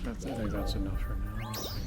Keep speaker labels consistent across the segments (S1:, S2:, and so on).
S1: I think that's enough for now. Let's see.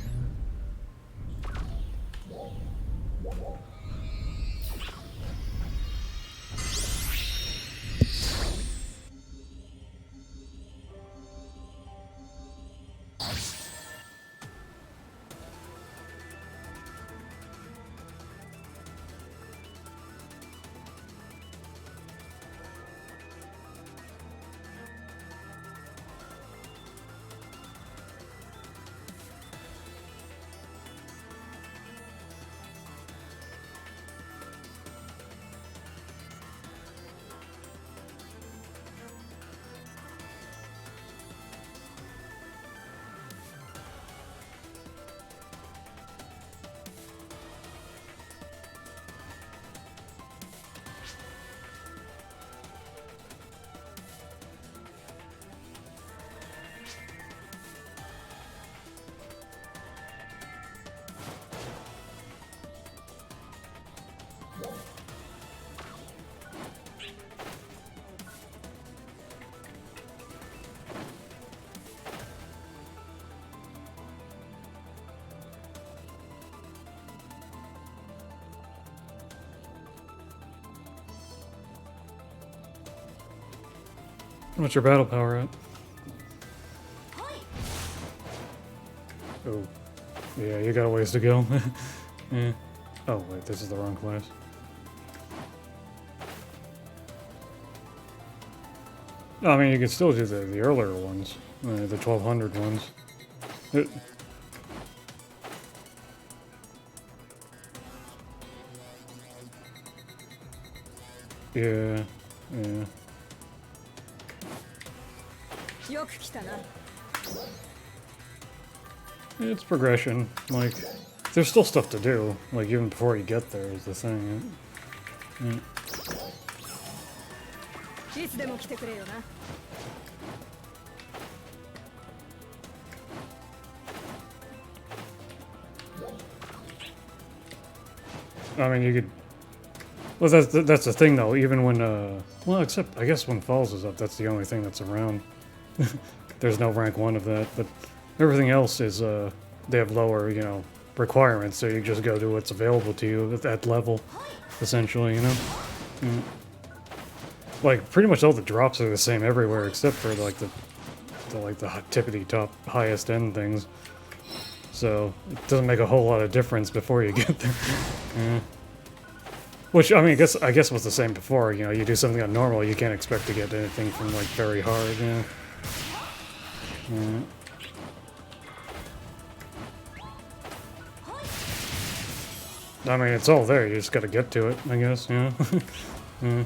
S1: What's your battle power at? Oh. Yeah, you got a ways to go. Yeah. Oh, wait, this is the wrong class. I mean, you could still do the earlier ones. The 1200 ones. Yeah. Yeah. It's progression. Like, there's still stuff to do. Like, even before you get there is the thing. Yeah. I mean, you could... Well, that's the thing, though. Even when, well, except, I guess when Falls is up, that's the only thing that's around. There's no rank 1 of that, but everything else is, they have lower, you know, requirements, so you just go do what's available to you at that level, essentially, you know? Mm. Like, pretty much all the drops are the same everywhere, except for, like, the tippity top, highest end things. So, it doesn't make a whole lot of difference before you get there. Yeah. Which, I mean, I guess was the same before, you know, you do something on normal, you can't expect to get anything from, like, very hard, yeah. Yeah. I mean, it's all there, you just gotta get to it, I guess, yeah. Yeah.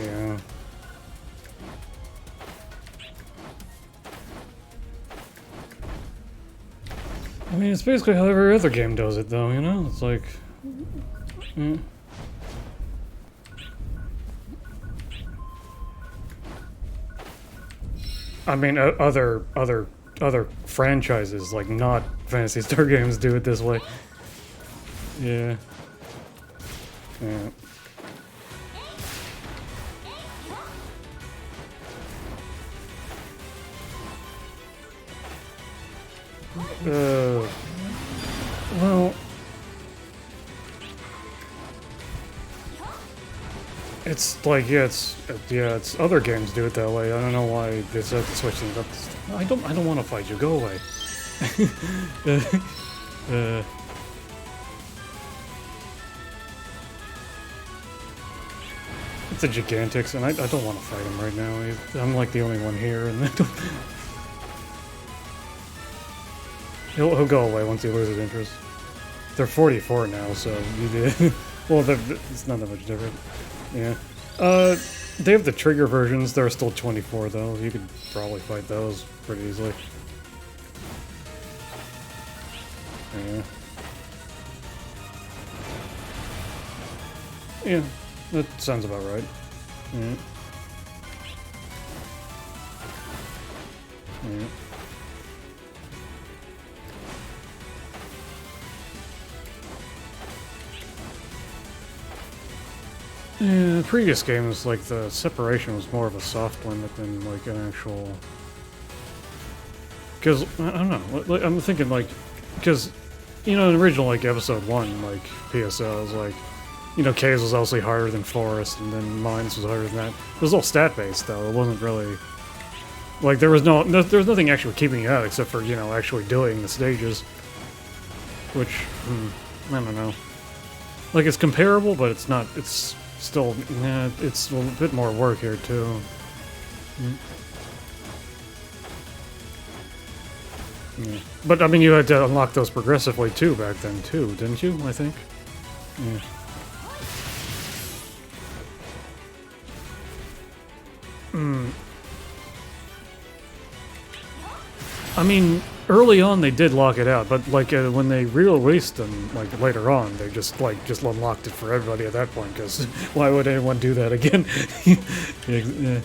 S1: Yeah. I mean, it's basically how every other game does it, though, you know? It's like... Yeah. I mean, other franchises, like, not Phantasy Star games, do it this way. Yeah. Yeah. Well... It's like, yeah, it's other games do it that way. I don't know why they have to switch things up. I don't want to fight you. Go away. It's a Gigantix, and I don't want to fight him right now. I'm like the only one here, and he'll go away once he loses interest. They're 44 now, so you did. Well, it's not that much different. Yeah. They have the trigger versions. There are still 24, though. You could probably fight those pretty easily. Yeah. Yeah, that sounds about right. Yeah. Yeah. Yeah, previous games, like, the separation was more of a soft limit than, like, an actual... Because, I don't know, like, I'm thinking, like, because, you know, in original, like, episode 1, like, PSO was like, you know, Caves was obviously harder than Forest, and then Mines was harder than that. It was all stat-based, though. It wasn't really... Like, there was nothing actually keeping you out, except for, you know, actually doing the stages. Which, I don't know. Like, it's comparable, but it's not, it's still, it's a bit more work here, too. Yeah. But, I mean, you had to unlock those progressively, too, back then, too, didn't you, I think? Yeah. I mean, early on they did lock it out, but like when they re-released them, like later on, they just unlocked it for everybody at that point. Because why would anyone do that again? Yeah, yeah,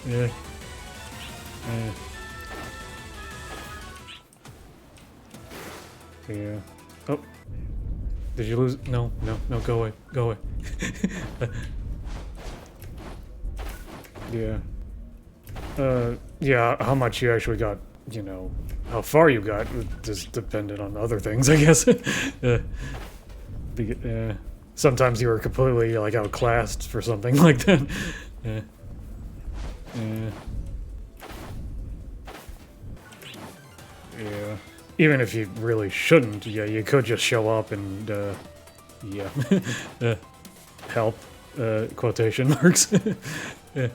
S1: yeah, yeah. Oh, did you lose? No, no, no. Go away, go away. Yeah. Yeah. How much you actually got? You know, how far you got just depended on other things, I guess. Sometimes you were completely like outclassed for something like that. Yeah. Yeah. Yeah. Even if you really shouldn't, yeah, you could just show up and, yeah, help, quotation marks. Yeah.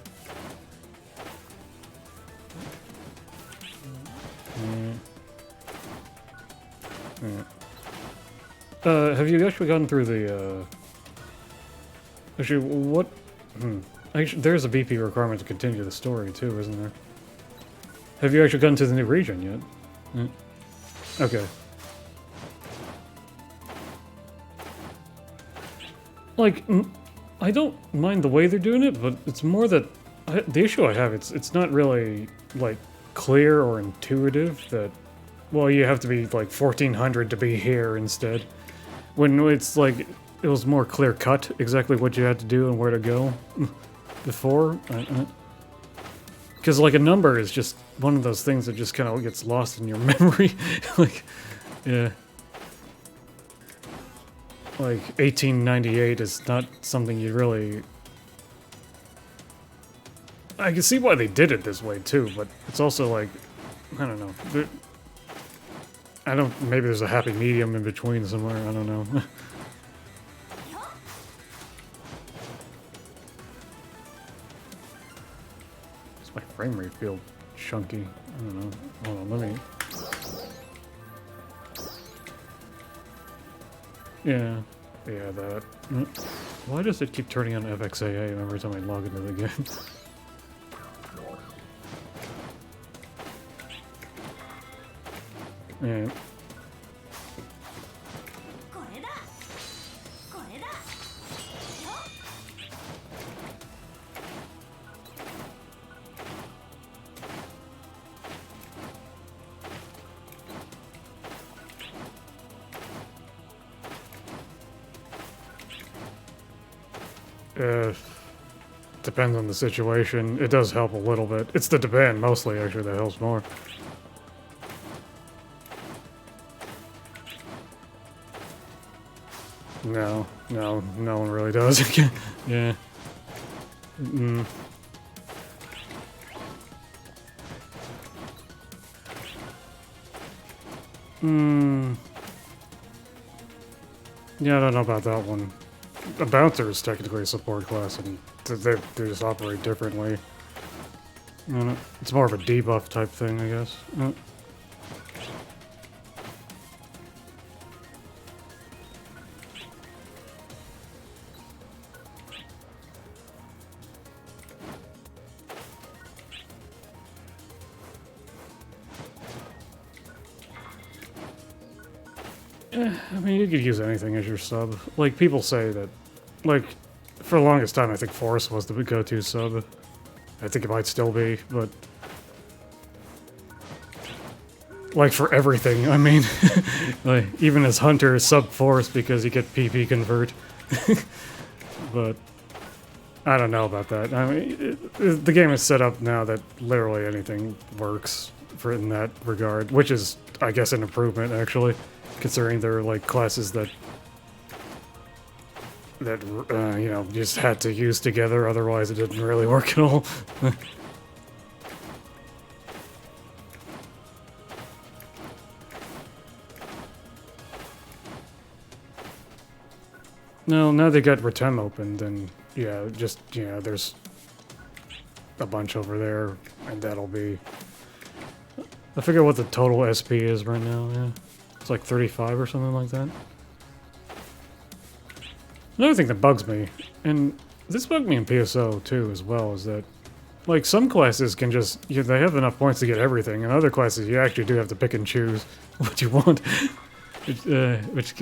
S1: Have you actually gone through the, actually, what, actually, there's a BP requirement to continue the story, too, isn't there? Have you actually gone to the new region yet? Okay. Like, I don't mind the way they're doing it, but it's more that, the issue I have, it's not really, like, clear or intuitive that, well, you have to be, like, 1400 to be here instead. When it's like, it was more clear-cut exactly what you had to do and where to go before. Because, like, a number is just one of those things that just kind of gets lost in your memory. Like, yeah. Like, 1898 is not something you really... I can see why they did it this way, too, but it's also like, I don't know. Maybe there's a happy medium in between somewhere, I don't know. Does my frame rate feel chunky? I don't know. Hold on, let me... Yeah. Yeah, that. Why does it keep turning on FXAA every time I log into the game? Yeah. Depends on the situation. It does help a little bit. It's the demand mostly, actually, that helps more. No, no one really does. Yeah. Yeah, I don't know about that one. A bouncer is technically a support class, and they just operate differently. I don't know. It's more of a debuff type thing, I guess. I mean, you could use anything as your sub. Like, people say that, like, for the longest time, I think Force was the go-to sub. I think it might still be, but... Like, for everything, I mean. Like, even as Hunter, sub Force because you get PP convert. but I don't know about that. I mean, the game is set up now that literally anything works for in that regard, which is, I guess, an improvement actually, considering there are like classes that you know, just had to use together. Otherwise, it didn't really work at all. No, now they got Retem opened, and yeah, just, you know, there's a bunch over there, and that'll be... I forget what the total SP is right now, yeah. It's like 35 or something like that. Another thing that bugs me, and this bugged me in PSO too as well, is that, like, some classes can just, they have enough points to get everything, and other classes you actually do have to pick and choose what you want. Which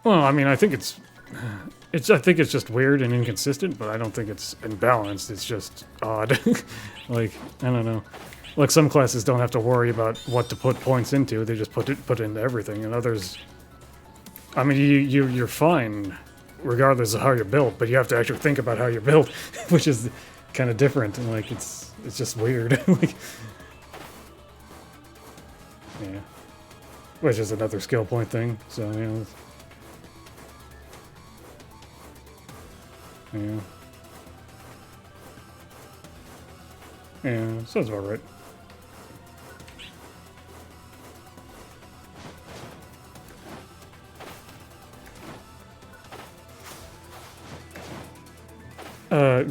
S1: well, I mean, I think I think it's just weird and inconsistent, but I don't think it's imbalanced. It's just odd. Like, I don't know. Like, some classes don't have to worry about what to put points into. They just put into everything, and others... I mean, you're fine regardless of how you're built, but you have to actually think about how you're built, which is kind of different, and, like, it's just weird. Like, yeah. Which is another skill point thing, so, you know... Yeah. Yeah, sounds about right.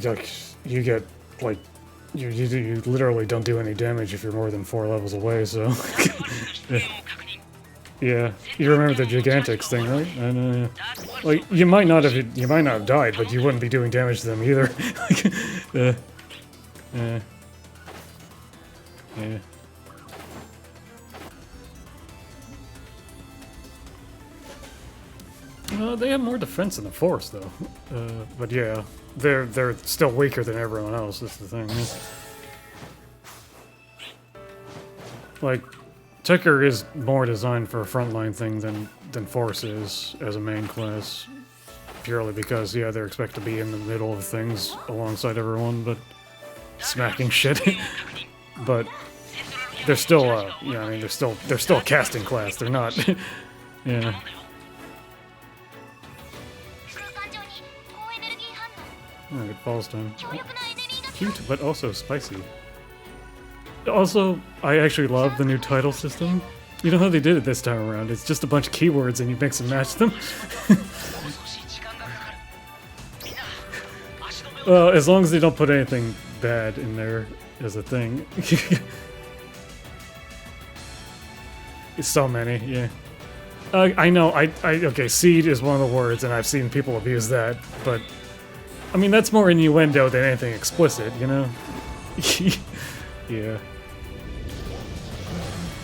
S1: Like, you get, like, you literally don't do any damage if you're more than 4 levels away, so... Yeah, you remember the Gigantics thing, right? And, like, you might not have died, but you wouldn't be doing damage to them either. Like, yeah. They have more defense in the Force, though. But yeah, they're still weaker than everyone else. That's the thing. Yeah. Like, Tekker is more designed for a frontline thing than Force is as a main class, purely because, yeah, they're expected to be in the middle of things alongside everyone, but smacking shit. But they're still, yeah, I mean, they're still a casting class. They're not, yeah. Oh, good falls time. Cute, but also spicy. Also, I actually love the new title system. You know how they did it this time around? It's just a bunch of keywords and you mix and match them. Well, as long as they don't put anything bad in there as a thing. It's so many, yeah. I know, okay, seed is one of the words, and I've seen people abuse that, but... I mean, that's more innuendo than anything explicit, you know? Yeah.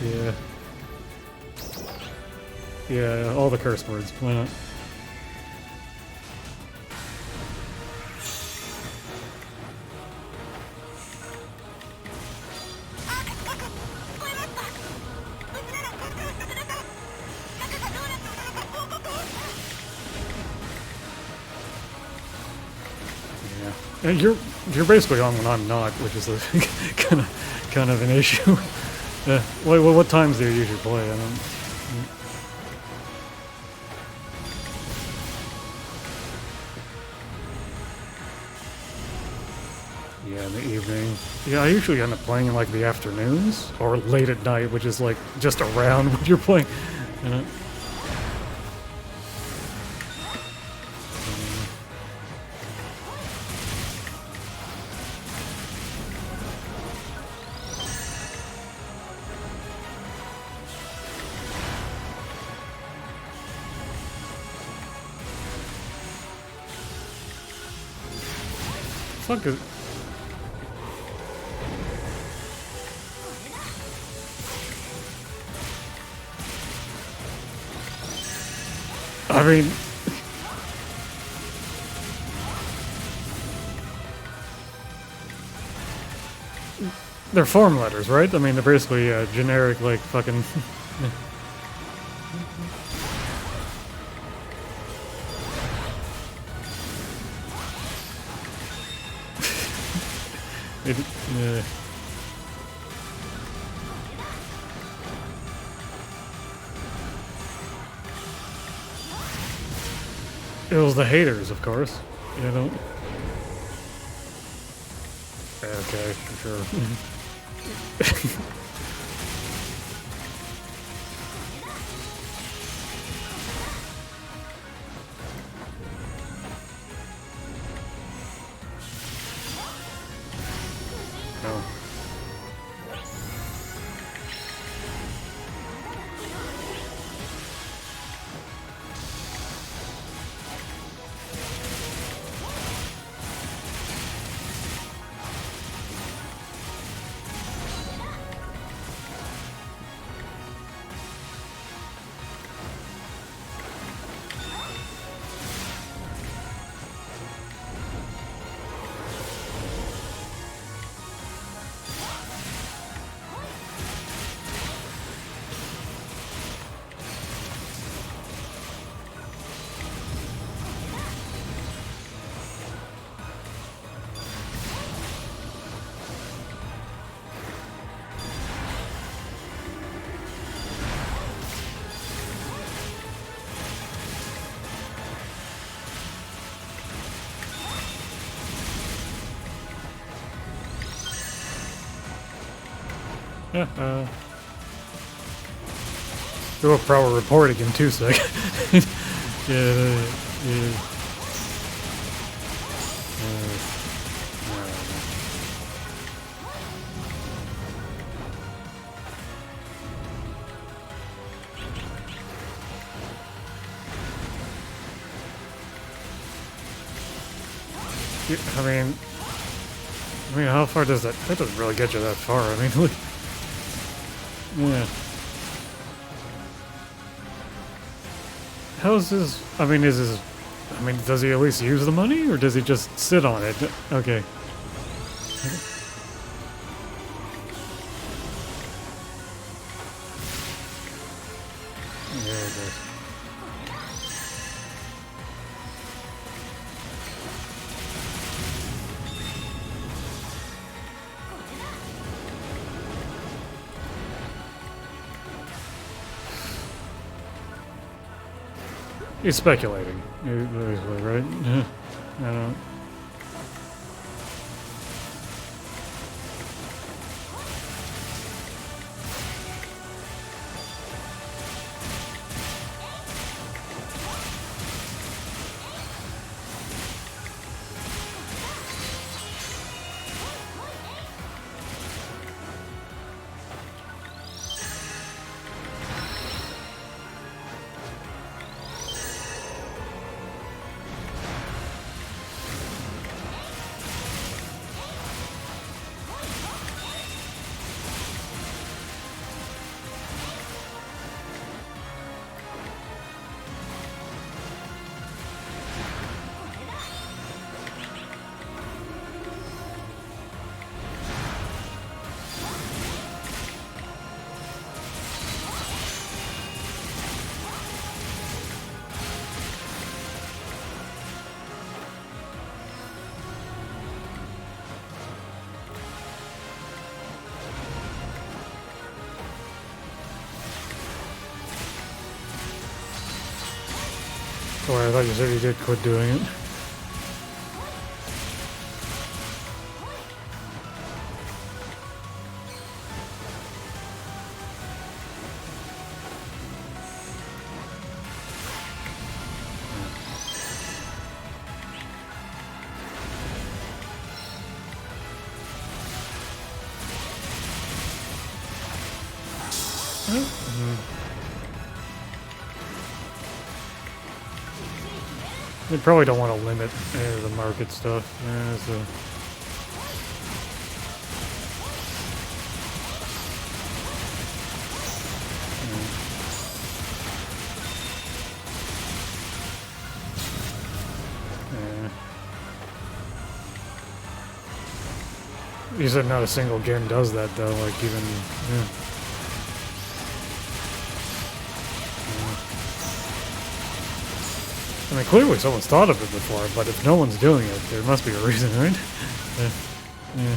S1: Yeah. Yeah, all the curse words, why not? Yeah. You're basically on when I'm not, which is a kind of an issue. What times do you usually play? I don't. Yeah, in the evening. Yeah, I usually end up playing in like the afternoons or late at night, which is like just around when you're playing. You know? Fuck it. I mean... They're form letters, right? I mean, they're basically generic, like, fucking... It was the haters, of course. You know? Okay, for sure. No. Yeah, do a proper reporting in 2 seconds. Yeah. I mean, how far does that? That doesn't really get you that far. I mean, look. Yeah. How's his? I mean, is his? I mean, does he at least use the money, or does he just sit on it? Okay. There it goes. He's speculating, basically, right? I don't. Sorry, I thought you said you did quit doing it. They probably don't want to limit any of the market stuff. Yeah, so. You said not a single game does that though, like even, yeah. I mean, clearly someone's thought of it before, but if no one's doing it, there must be a reason, right? Yeah. Yeah.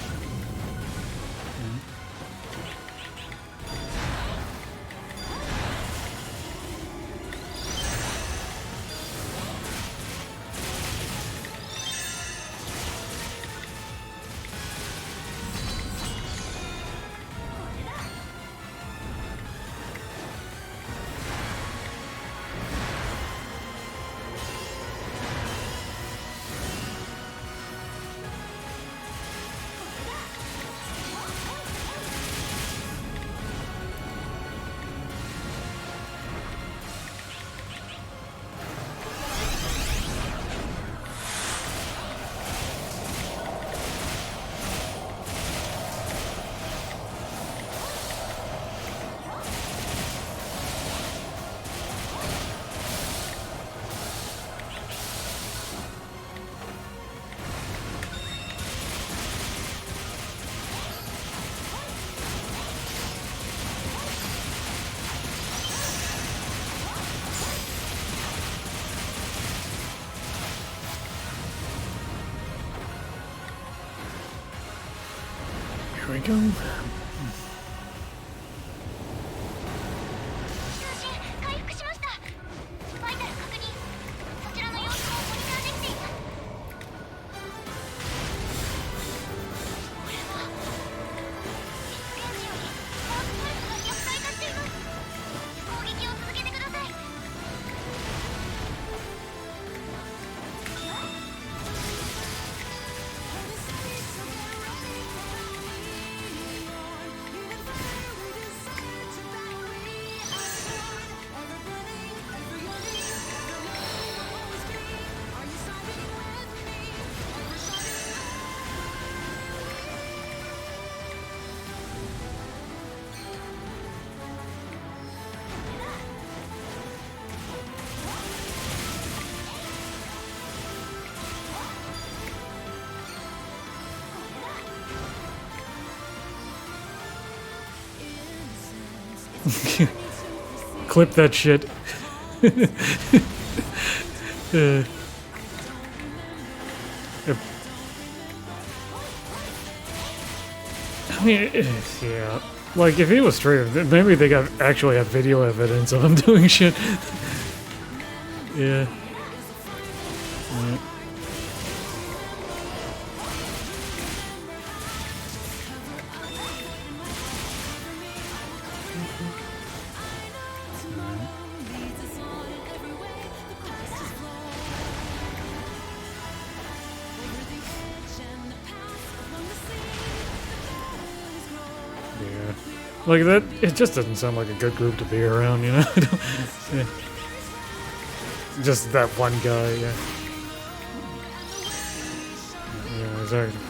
S1: Here we go. Clip that shit. I mean, yeah. Like, if he was straight, maybe they actually have video evidence of him doing shit. Yeah. Right. Like that, it just doesn't sound like a good group to be around, you know? Yeah. Just that one guy, yeah. Yeah, exactly.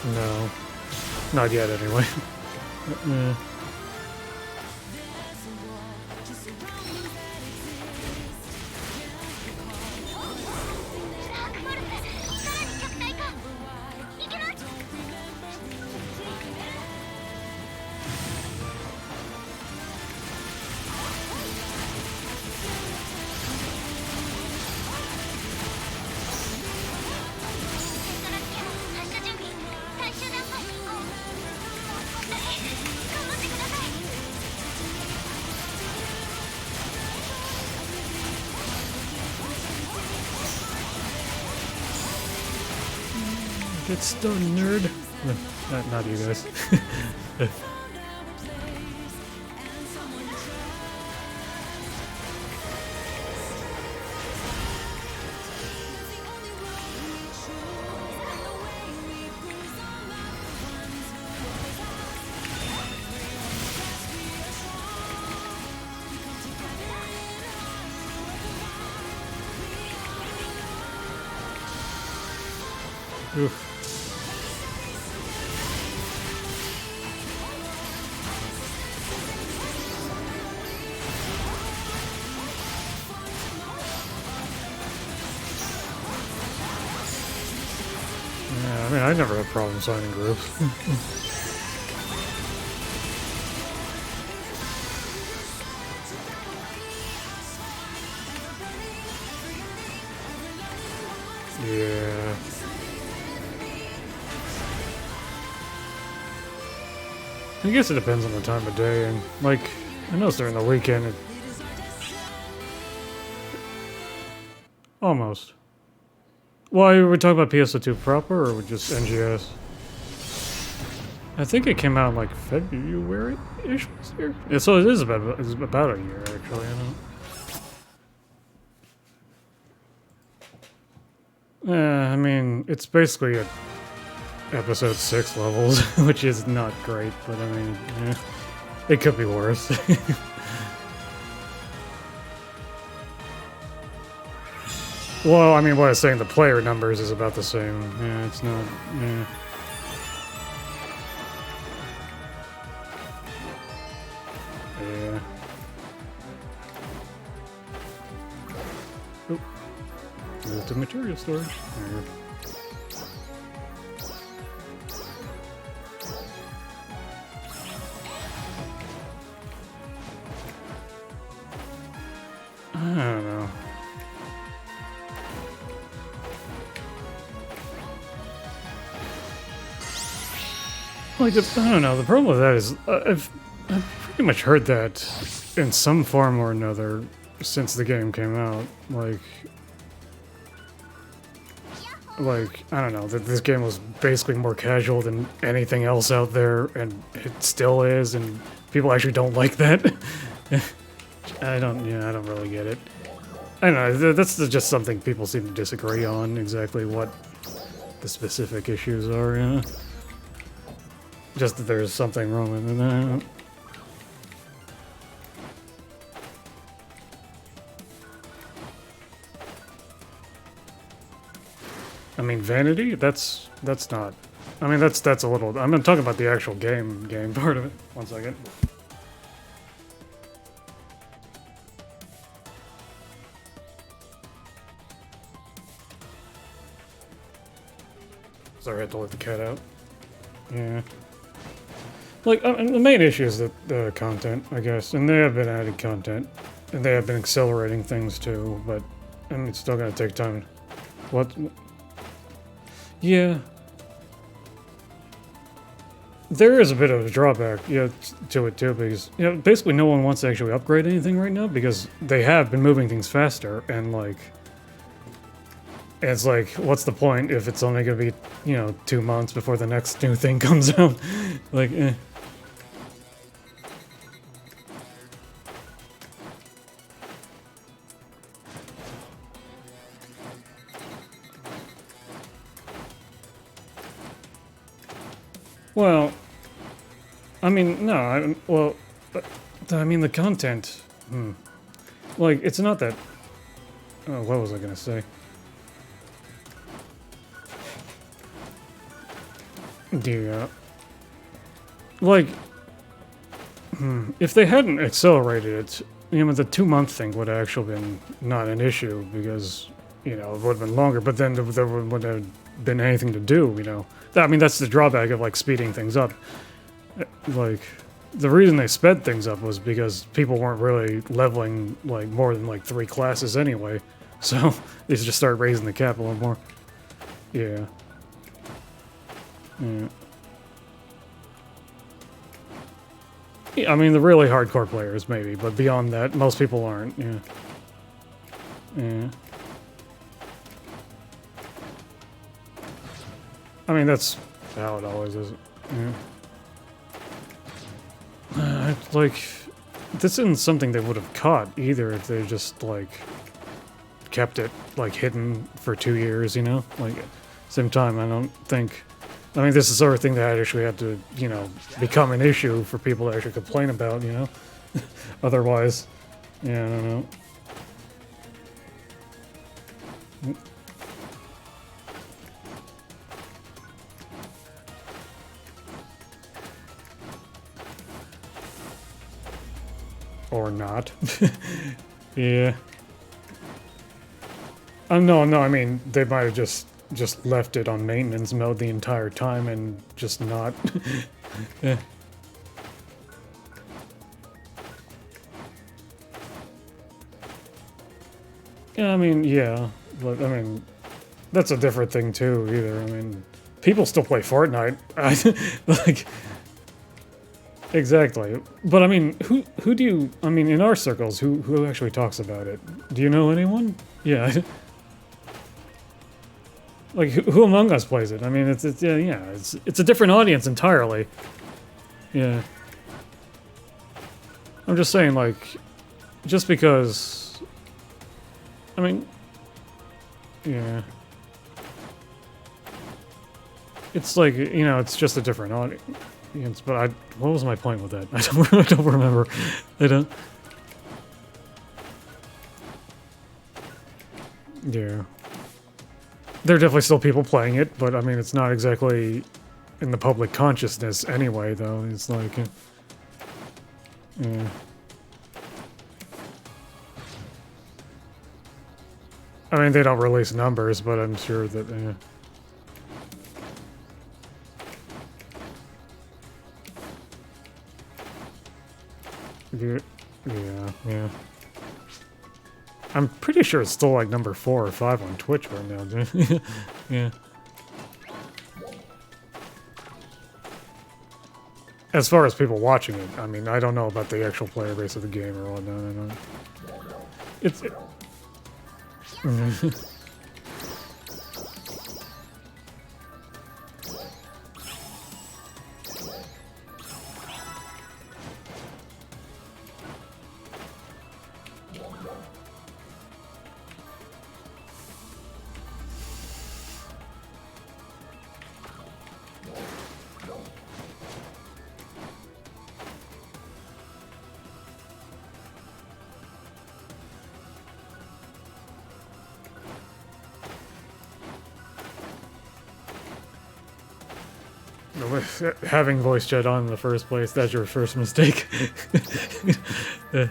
S1: No. Not yet, anyway. Get stunned, nerd. Not you guys. Oof. Yeah, I mean, I never had problems signing groups. Yeah. I guess it depends on the time of day, and like, I noticed during the weekend, almost. Well, are we talking about PSO2 proper, or just NGS? I think it came out in like February-ish this year. Yeah, so it is about a year, actually. I don't. I mean, it's basically at episode 6 levels, which is not great, but I mean, yeah, it could be worse. Well, I mean, what I was saying, the player numbers is about the same. Yeah, it's not. Yeah. Yeah. Oh. There's the material storage. There. I don't know. Like, I don't know. The problem with that is I've pretty much heard that in some form or another since the game came out. Like I don't know. That this game was basically more casual than anything else out there, and it still is. And people actually don't like that. I don't really get it. I don't know. That's just something people seem to disagree on. Exactly what the specific issues are. Yeah. Just that there's something wrong with it. I mean, vanity? That's not. I mean, that's a little. I'm talking about the actual game part of it. 1 second. Sorry, I had to let the cat out. Yeah. Like, the main issue is the content, I guess, and they have been adding content, and they have been accelerating things too, but I mean, it's still gonna take time. What? Yeah. There is a bit of a drawback, yeah, to it too, because, you know, basically no one wants to actually upgrade anything right now, because they have been moving things faster, and like, it's like, what's the point if it's only gonna be, you know, 2 months before the next new thing comes out? Like, eh. Well, I mean, no, I mean, the content, like, it's not that, oh, what was I gonna say? Yeah. Like, if they hadn't accelerated it, you know, the 2-month thing would have actually been not an issue, because, you know, it would have been longer, but then there wouldn't have been anything to do, you know. I mean, that's the drawback of, like, speeding things up. Like, the reason they sped things up was because people weren't really leveling, like, more than, like, 3 classes anyway. So, they just started raising the cap a little more. Yeah. Yeah. Yeah, I mean, the really hardcore players, maybe, but beyond that, most people aren't, yeah. Yeah. I mean, that's how it always is. Yeah. Like, this isn't something they would have caught either if they just, like, kept it, like, hidden for 2 years, you know? Like, same time, I don't think... I mean, this is the sort of thing that actually had to, you know, become an issue for people to actually complain about, you know? Otherwise, yeah, I don't know. Or not. Yeah. No, I mean, they might have just left it on maintenance mode the entire time and just not... Yeah. Yeah, I mean, yeah. But, I mean, that's a different thing, too, either. I mean, people still play Fortnite. Like... Exactly. But, I mean, who do you... I mean, in our circles, who actually talks about it? Do you know anyone? Yeah. Like, who among us plays it? I mean, it's it's a different audience entirely. Yeah. I'm just saying, like, just because... I mean... Yeah. It's like, you know, it's just a different audience, but what was my point with that? I don't remember. I don't... Yeah. There are definitely still people playing it, but I mean, it's not exactly in the public consciousness anyway, though. It's like... yeah. I mean, they don't release numbers, but I'm sure that... Yeah. I'm pretty sure it's still like number 4 or 5 on Twitch right now, dude. Yeah. As far as people watching it, I mean, I don't know about the actual player base of the game or whatnot. I don't... It's... Having voice chat on in the first place, that's your first mistake. Yeah.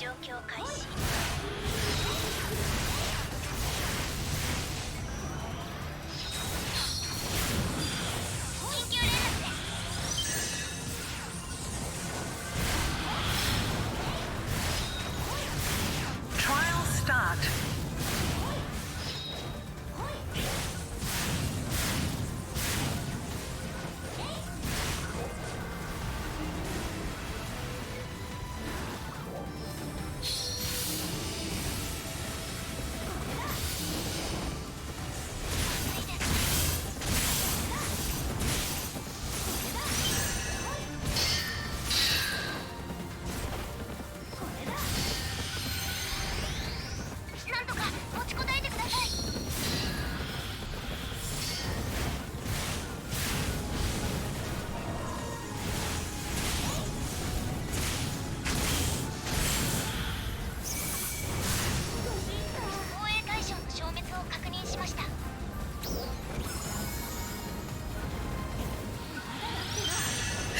S2: 状況開始。緊急連絡です。
S3: Trial start.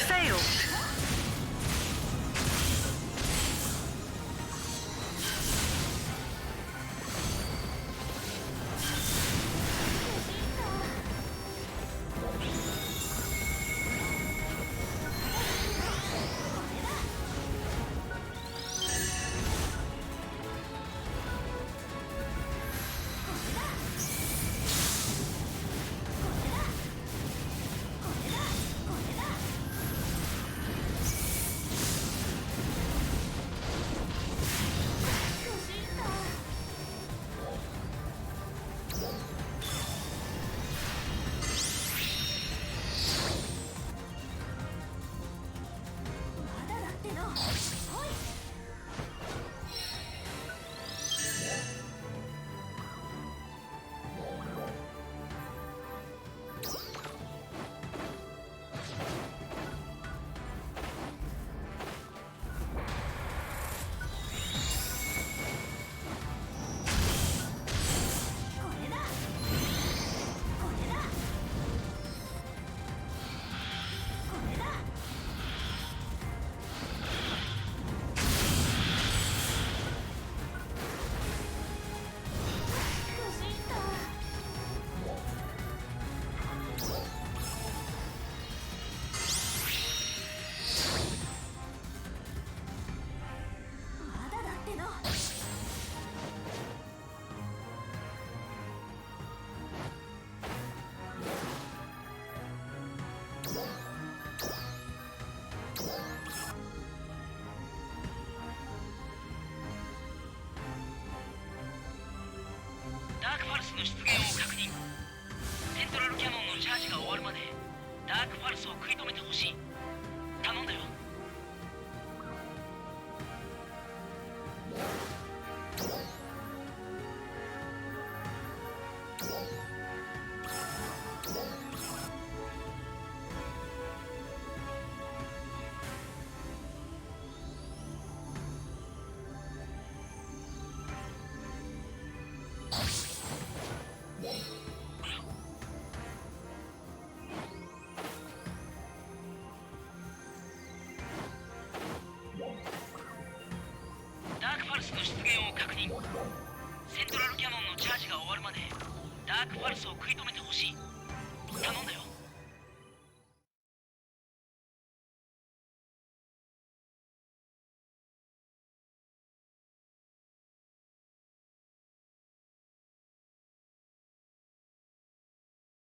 S3: Failed.